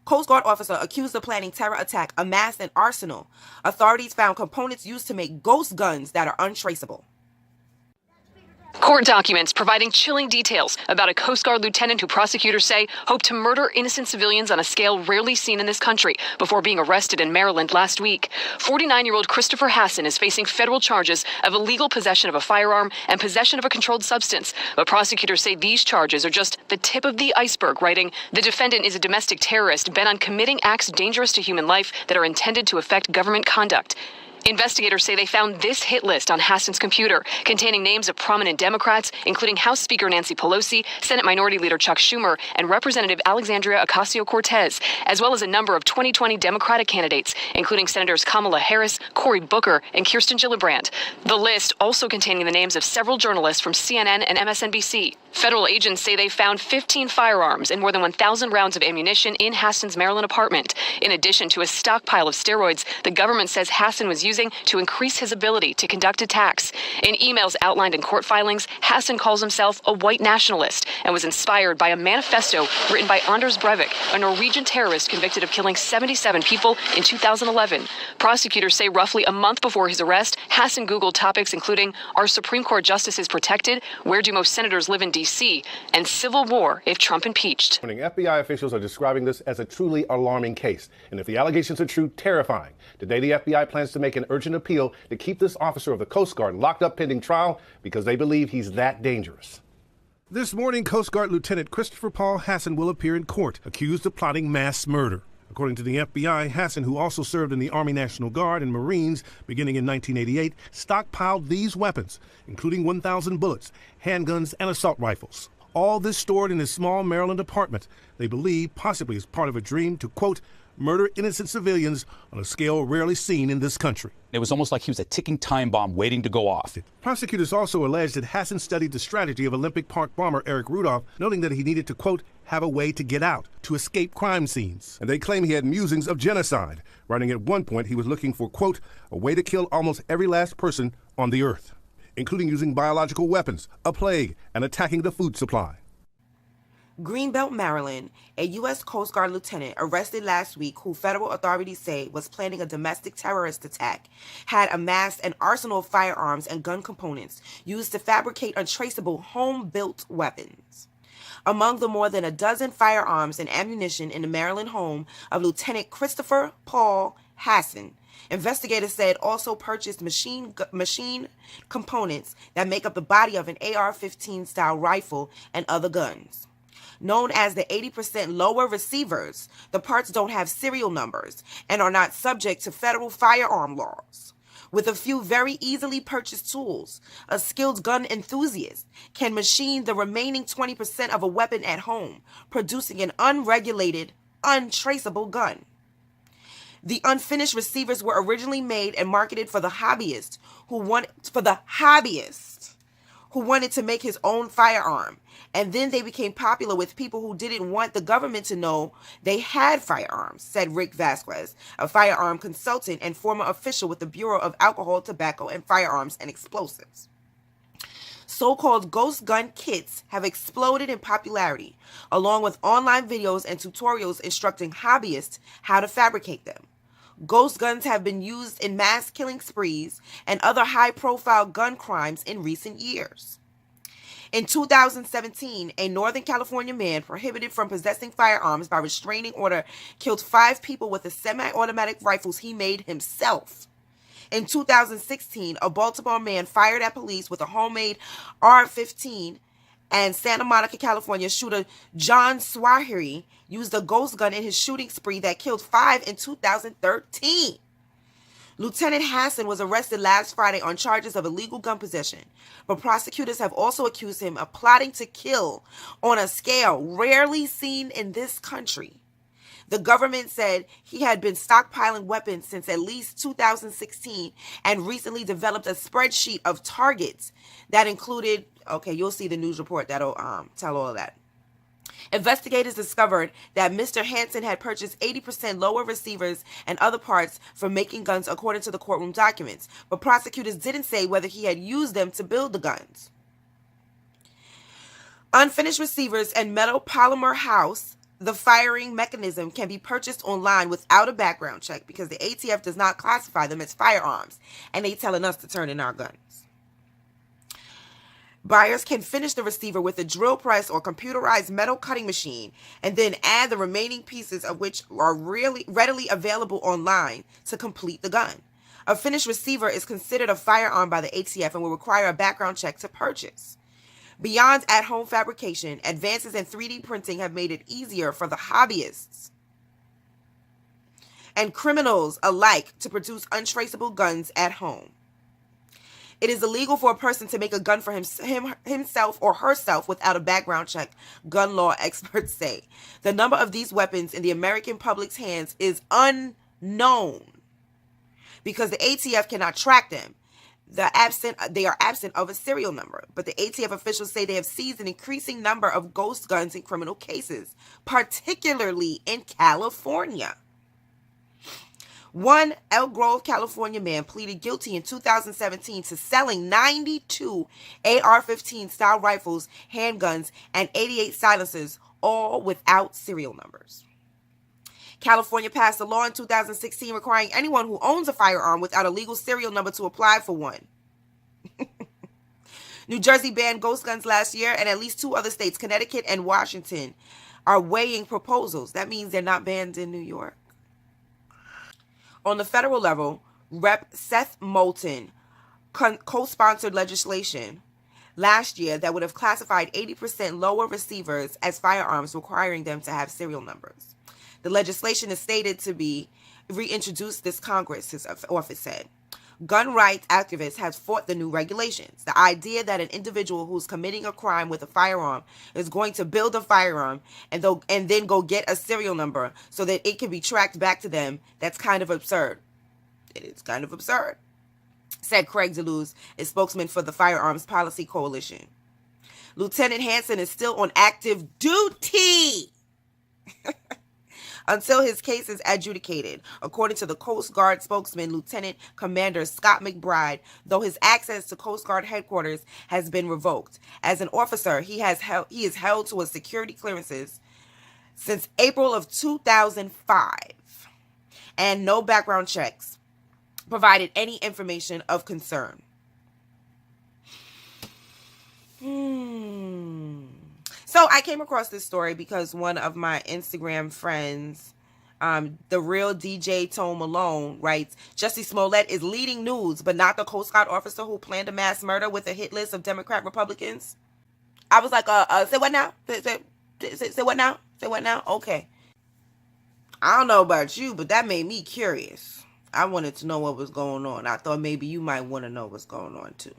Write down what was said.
Coast Guard officer accused of planning terror attack amassed an arsenal. Authorities found components used to make ghost guns that are untraceable. Court documents providing chilling details about a Coast Guard lieutenant who prosecutors say hoped to murder innocent civilians on a scale rarely seen in this country before being arrested in Maryland last week. 49-year-old Christopher Hasson is facing federal charges of illegal possession of a firearm and possession of a controlled substance. But prosecutors say these charges are just the tip of the iceberg, writing, "The defendant is a domestic terrorist bent on committing acts dangerous to human life that are intended to affect government conduct." Investigators say they found this hit list on Hasson's computer, containing names of prominent Democrats, including House Speaker Nancy Pelosi, Senate Minority Leader Chuck Schumer, and Representative Alexandria Ocasio-Cortez, as well as a number of 2020 Democratic candidates, including Senators Kamala Harris, Cory Booker, and Kirsten Gillibrand. The list also containing the names of several journalists from CNN and MSNBC. Federal agents say they found 15 firearms and more than 1,000 rounds of ammunition in Hasson's Maryland apartment. In addition to a stockpile of steroids, the government says Hasson was using to increase his ability to conduct attacks. In emails outlined in court filings, Hasson calls himself a white nationalist and was inspired by a manifesto written by Anders Breivik, a Norwegian terrorist convicted of killing 77 people in 2011. Prosecutors say roughly a month before his arrest, Hasson Googled topics including, "Are Supreme Court justices protected? Where do most senators live in D.C.? And civil war if Trump impeached." FBI officials are describing this as a truly alarming case. And if the allegations are true, terrifying. Today, the FBI plans to make an urgent appeal to keep this officer of the Coast Guard locked up pending trial because they believe he's that dangerous. This morning, Coast Guard Lieutenant Christopher Paul Hasson will appear in court, accused of plotting mass murder. According to the FBI, Hasson, who also served in the Army National Guard and Marines beginning in 1988, stockpiled these weapons, including 1,000 bullets, handguns, and assault rifles. All this stored in his small Maryland apartment, they believe possibly as part of a dream to, quote, murder innocent civilians on a scale rarely seen in this country. It was almost like he was a ticking time bomb waiting to go off. Prosecutors also alleged that Hasson studied the strategy of Olympic Park bomber Eric Rudolph, noting that he needed to, quote, have a way to get out, to escape crime scenes. And they claim he had musings of genocide, writing at one point he was looking for, quote, a way to kill almost every last person on the earth, including using biological weapons, a plague, and attacking the food supply. Greenbelt, Maryland, a U.S. Coast Guard lieutenant arrested last week who federal authorities say was planning a domestic terrorist attack, had amassed an arsenal of firearms and gun components used to fabricate untraceable home-built weapons. Among the more than a dozen firearms and ammunition in the Maryland home of Lieutenant Christopher Paul Hasson, investigators said also purchased machine components that make up the body of an AR-15 style rifle and other guns. Known as the 80% lower receivers, the parts don't have serial numbers and are not subject to federal firearm laws. With a few very easily purchased tools, a skilled gun enthusiast can machine the remaining 20% of a weapon at home, producing an unregulated, untraceable gun. The unfinished receivers were originally made and marketed for the hobbyist who wanted to make his own firearm, and then they became popular with people who didn't want the government to know they had firearms, said Rick Vasquez, a firearm consultant and former official with the Bureau of Alcohol, Tobacco, and Firearms and Explosives. So-called ghost gun kits have exploded in popularity, along with online videos and tutorials instructing hobbyists how to fabricate them. Ghost guns have been used in mass killing sprees and other high-profile gun crimes in recent years. In 2017, a Northern California man prohibited from possessing firearms by restraining order killed 5 people with the semi-automatic rifles he made himself. In 2016, a Baltimore man fired at police with a homemade AR-15, and Santa Monica, California shooter John Swahili used a ghost gun in his shooting spree that killed 5 in 2013. Lieutenant Hasson was arrested last Friday on charges of illegal gun possession, but prosecutors have also accused him of plotting to kill on a scale rarely seen in this country. The government said he had been stockpiling weapons since at least 2016 and recently developed a spreadsheet of targets that included, okay, you'll see the news report that'll tell all of that. Investigators discovered that Mr. Hasson had purchased 80% lower receivers and other parts for making guns according to the courtroom documents, but prosecutors didn't say whether he had used them to build the guns. Unfinished receivers and metal polymer house the firing mechanism can be purchased online without a background check because the ATF does not classify them as firearms, and they telling us to turn in our guns. Buyers can finish the receiver with a drill press or computerized metal cutting machine and then add the remaining pieces of which are really readily available online to complete the gun. A finished receiver is considered a firearm by the ATF and will require a background check to purchase. Beyond at-home fabrication, advances in 3D printing have made it easier for the hobbyists and criminals alike to produce untraceable guns at home. It is illegal for a person to make a gun for himself or herself without a background check, gun law experts say. The number of these weapons in the American public's hands is unknown because the ATF cannot track them. They are absent of a serial number, but the ATF officials say they have seized an increasing number of ghost guns in criminal cases, particularly in California. One Elk Grove, California man pleaded guilty in 2017 to selling 92 AR-15 style rifles, handguns, and 88 silencers, all without serial numbers. California passed a law in 2016 requiring anyone who owns a firearm without a legal serial number to apply for one. New Jersey banned ghost guns last year, and at least 2 other states, Connecticut and Washington, are weighing proposals. That means they're not banned in New York. On the federal level, Rep. Seth Moulton co-sponsored legislation last year that would have classified 80% lower receivers as firearms, requiring them to have serial numbers. The legislation is stated to be reintroduced this Congress, his office said. Gun rights activists have fought the new regulations. The idea that an individual who's committing a crime with a firearm is going to build a firearm and then go get a serial number so that it can be tracked back to them, that's kind of absurd. It is kind of absurd, said Craig DeLuz, a spokesman for the Firearms Policy Coalition. Lieutenant Hansen is still on active duty until his case is adjudicated, according to the Coast Guard spokesman, Lieutenant Commander Scott McBride, though his access to Coast Guard headquarters has been revoked. As an officer, he is held to a security clearances since April of 2005, and no background checks provided any information of concern. So I came across this story because one of my Instagram friends, the real DJ Tone Malone, writes, Jussie Smollett is leading news, but not the Coast Guard officer who planned a mass murder with a hit list of Democrat Republicans. I was like, say what now? Say what now? Say what now? Okay. I don't know about you, but that made me curious. I wanted to know what was going on. I thought maybe you might want to know what's going on too.